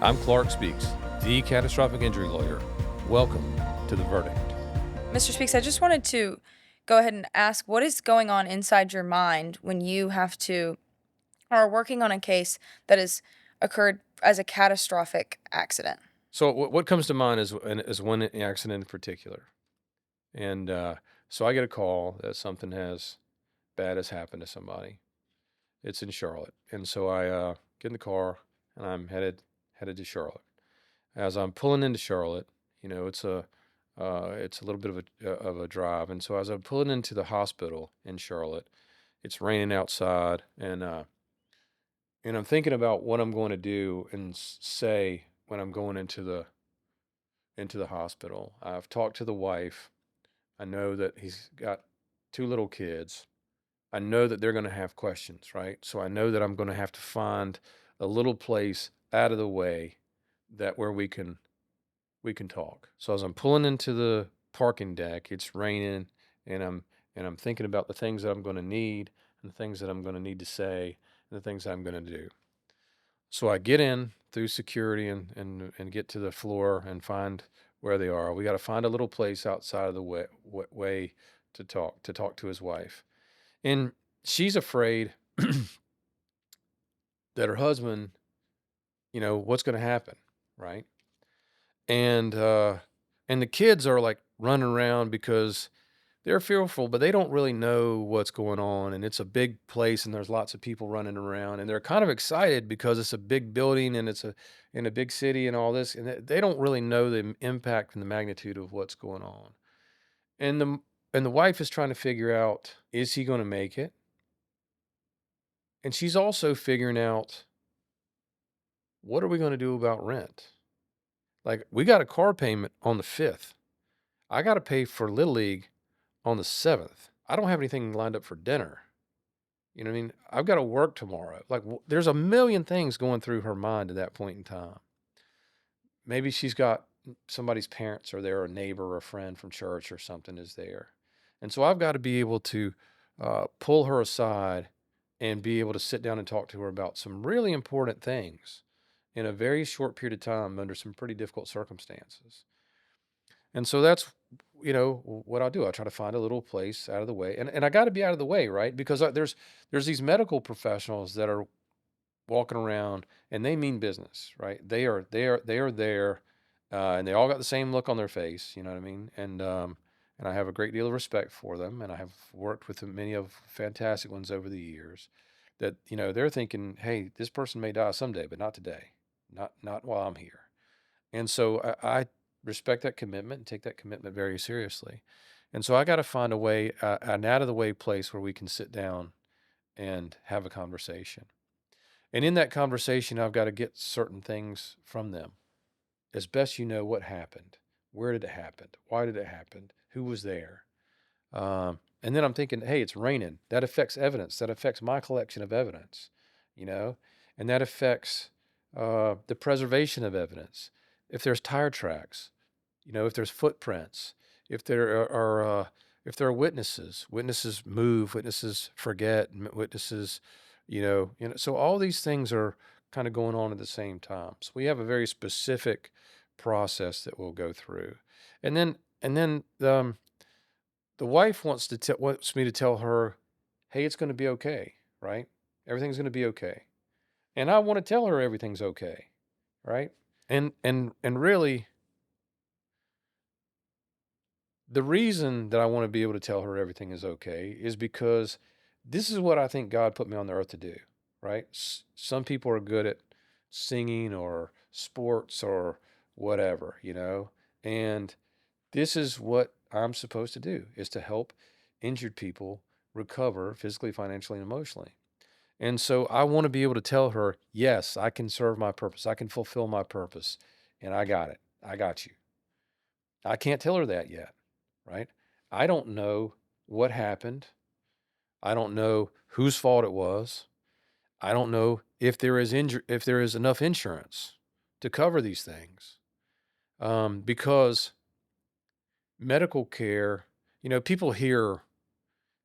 I'm Clarke Speaks, the catastrophic injury lawyer. Welcome to The Verdict. Mr. Speaks, I just wanted to go ahead and ask what is going on inside your mind when you have to or are working on a case that has occurred as a catastrophic accident? So what comes to mind is one accident in particular. And so I get a call that something bad has happened to somebody. It's in Charlotte. And so I get in the car and I'm headed to Charlotte. As I'm pulling into Charlotte, it's a little bit of a drive. And so as I'm pulling into the hospital in Charlotte, it's raining outside, and I'm thinking about what I'm going to do and say when I'm going into the hospital. I've talked to the wife. I know that he's got two little kids. I know that they're going to have questions, right? So I know that I'm going to have to find a little place out of the way that where we can talk. So as I'm pulling into the parking deck, it's raining, and I'm thinking about the things that I'm going to need and the things that I'm going to need to say and the things that I'm going to do. So I get in through security and get to the floor and find where they are. We got to find a little place outside of the way to talk to his wife. And she's afraid that her husband, what's going to happen, right? And and the kids are like running around because they're fearful, but they don't really know what's going on, and it's a big place, and there's lots of people running around, and they're kind of excited because it's a big building and it's in a big city and all this, and they don't really know the impact and the magnitude of what's going on. And the wife is trying to figure out, is he going to make it? And she's also figuring out, what are we going to do about rent? Like, we got a car payment on the 5th. I got to pay for Little League on the 7th. I don't have anything lined up for dinner. You know what I mean? I've got to work tomorrow. Like, there's a million things going through her mind at that point in time. Maybe she's got somebody's parents are there, a neighbor or a friend from church or something is there. And so I've got to be able to pull her aside and be able to sit down and talk to her about some really important things in a very short period of time under some pretty difficult circumstances. And so that's, what I'll do. I try to find a little place out of the way, and I got to be out of the way, right? Because there's these medical professionals that are walking around, and they mean business, right? They are there, and they all got the same look on their face. You know what I mean? And I have a great deal of respect for them, and I have worked with many of fantastic ones over the years. That they're thinking, hey, this person may die someday, but not today, not while I'm here. And so I respect that commitment and take that commitment very seriously. And so I got to find a way, an out of the way place where we can sit down and have a conversation. And in that conversation, I've got to get certain things from them. As best you know, what happened? Where did it happen? Why did it happen? Who was there? And then I'm thinking, hey, it's raining. That affects evidence. That affects my collection of evidence, you know, and that affects the preservation of evidence. If there's tire tracks, if there's footprints, if there are witnesses move, witnesses forget, witnesses, so all these things are kind of going on at the same time. So we have a very specific process that we'll go through, and then the wife wants me to tell her, hey, it's going to be okay, right? Everything's going to be okay, and I want to tell her everything's okay, right? And really, the reason that I want to be able to tell her everything is okay is because this is what I think God put me on the earth to do, right? Some people are good at singing or sports or whatever, and this is what I'm supposed to do, is to help injured people recover physically, financially, and emotionally. And so I want to be able to tell her, yes, I can serve my purpose. I can fulfill my purpose, and I got it. I got you. I can't tell her that yet, right? I don't know what happened. I don't know whose fault it was. I don't know if if there is enough insurance to cover these things, because medical care, people hear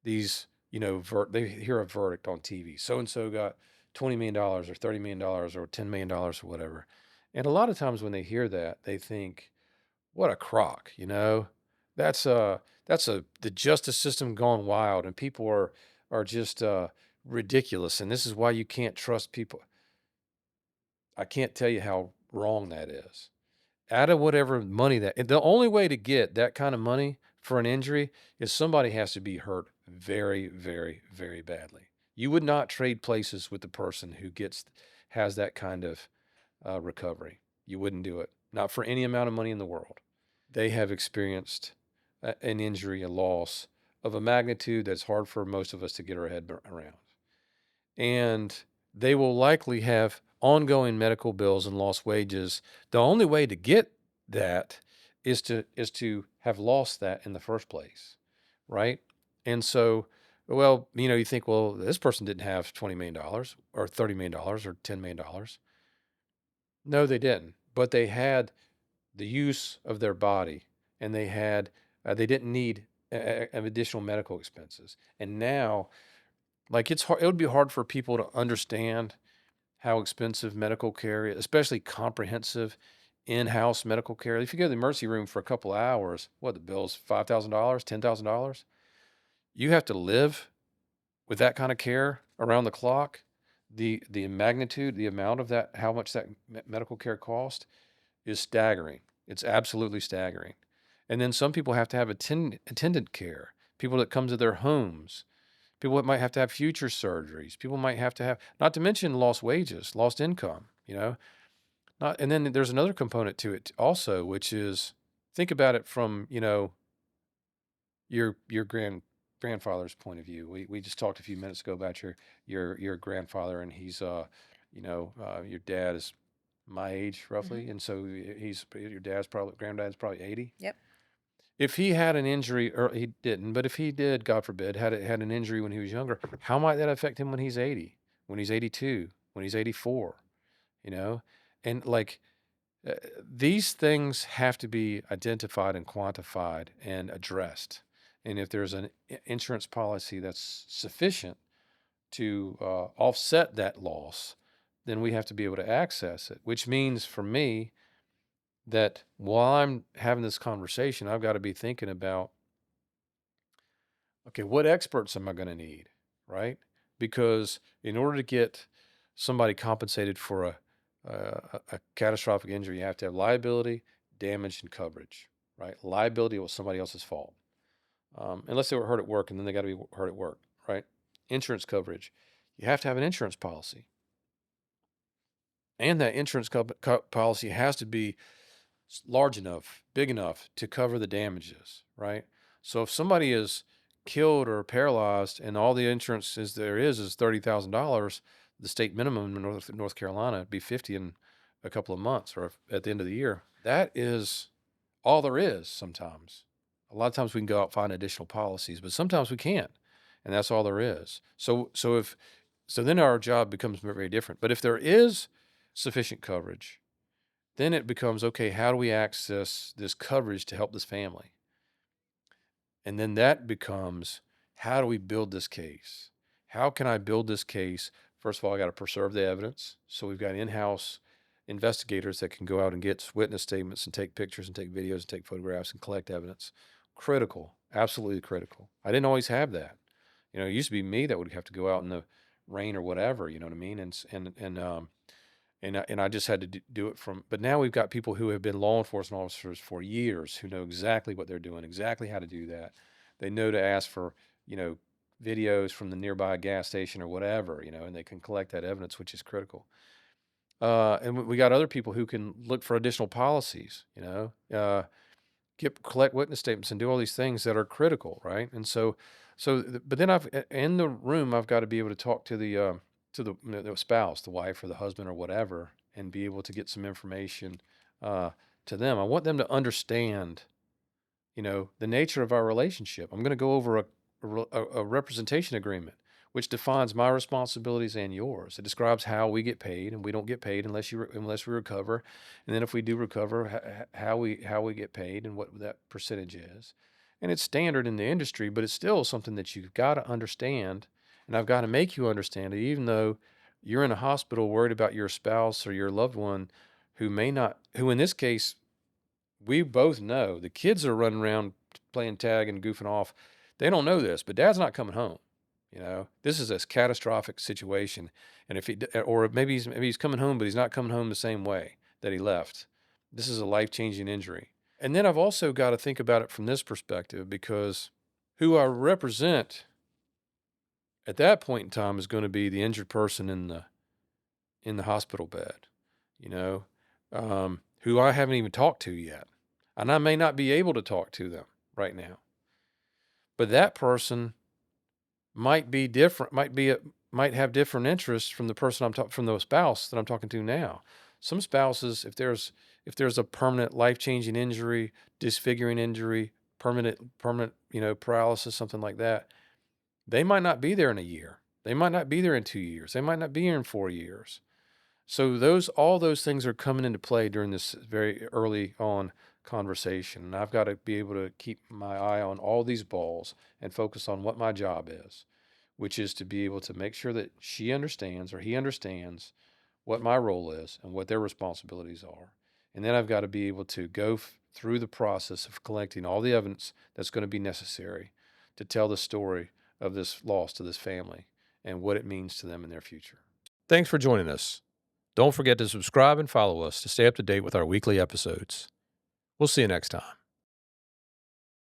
these, they hear a verdict on TV. So and so got $20 million or $30 million or $10 million or whatever, And a lot of times when they hear that, they think, "What a crock," you know? That's the justice system gone wild, and people are just, ridiculous, and this is why you can't trust people. I can't tell you how wrong that is. Out of whatever money that and the only way to get that kind of money for an injury is somebody has to be hurt very, very, very badly. You would not trade places with the person who has that kind of recovery. You wouldn't do it, not for any amount of money in the world. They have experienced an injury, a loss of a magnitude that's hard for most of us to get our head around. And they will likely have ongoing medical bills and lost wages. The only way to get that is to have lost that in the first place, right? And so, well, you think, well, this person didn't have $20 million or $30 million or $10 million. No, they didn't. But they had the use of their body, and they didn't need additional medical expenses. And now, like, it's hard, it would be hard for people to understand how expensive medical care is, especially comprehensive in-house medical care. If you go to the emergency room for a couple of hours, what, the bill's $5,000, $10,000? You have to live with that kind of care around the clock. The magnitude, the amount of that, how much that medical care costs is staggering. It's absolutely staggering. And then some people have to have attendant care, people that come to their homes, people that might have to have future surgeries, people might have to have, not to mention lost wages, lost income, Not, and then there's another component to it also, which is, think about it from, your grandfather's point of view. We just talked a few minutes ago about your grandfather, and he's your dad is my age Mhm. roughly, and so your granddad's probably 80. Yep. If he had an injury, or he didn't, but if he did, God forbid, had an injury when he was younger, how might that affect him when he's 80, when he's 82, when he's 84? You know, and like, these things have to be identified and quantified and addressed. And if there's an insurance policy that's sufficient to offset that loss, then we have to be able to access it, which means for me that while I'm having this conversation, I've got to be thinking about, okay, what experts am I going to need? Right? Because in order to get somebody compensated for a catastrophic injury, you have to have liability, damage, and coverage. Right? Liability was somebody else's fault, unless they were hurt at work, and then they got to be hurt at work. Right? Insurance coverage, you have to have an insurance policy, and that insurance policy has to be large enough, big enough to cover the damages, right? So if somebody is killed or paralyzed and all the insurance is $30,000, the state minimum in North Carolina would be 50 in a couple of months or at the end of the year. That is all there is sometimes. A lot of times we can go out and find additional policies, but sometimes we can't. And that's all there is. So then our job becomes very different. But if there is sufficient coverage, then it becomes, okay, how do we access this coverage to help this family? And then that becomes, how do we build this case? How can I build this case? First of all, I got to preserve the evidence. So we've got in-house investigators that can go out and get witness statements and take pictures and take videos and take photographs and collect evidence. Critical, absolutely critical. I didn't always have that. It used to be me that would have to go out in the rain or whatever, you know what I mean? And I just had to do it but now we've got people who have been law enforcement officers for years who know exactly what they're doing, exactly how to do that. They know to ask for, you know, videos from the nearby gas station or whatever, and they can collect that evidence, which is critical. And we got other people who can look for additional policies, collect witness statements and do all these things that are critical, right? And but then in the room, I've got to be able to talk to the spouse, the wife or the husband or whatever, and be able to get some information uh, to them. I want them to understand, the nature of our relationship. I'm going to go over a representation agreement, which defines my responsibilities and yours. It describes how we get paid, and we don't get paid unless we recover. And then if we do recover, how we get paid and what that percentage is. And it's standard in the industry, but it's still something that you've got to understand. And I've got to make you understand it, even though you're in a hospital worried about your spouse or your loved one who may not, who in this case, we both know the kids are running around playing tag and goofing off. They don't know this, but dad's not coming home. This is a catastrophic situation. And if he, or maybe he's coming home, but he's not coming home the same way that he left. This is a life-changing injury. And then I've also got to think about it from this perspective, because who I represent at that point in time is going to be the injured person in the hospital bed, you know, who I haven't even talked to yet. And I may not be able to talk to them right now. But that person might be different, might have different interests from the person from the spouse that I'm talking to now. Some spouses, if there's a permanent life-changing injury, disfiguring injury, permanent, paralysis, something like that, they might not be there in a year. They might not be there in 2 years. They might not be here in 4 years. So all those things are coming into play during this very early on conversation. And I've got to be able to keep my eye on all these balls and focus on what my job is, which is to be able to make sure that she understands or he understands what my role is and what their responsibilities are. And then I've got to be able to go through the process of collecting all the evidence that's going to be necessary to tell the story of this loss to this family and what it means to them in their future. Thanks for joining us. Don't forget to subscribe and follow us to stay up to date with our weekly episodes. We'll see you next time.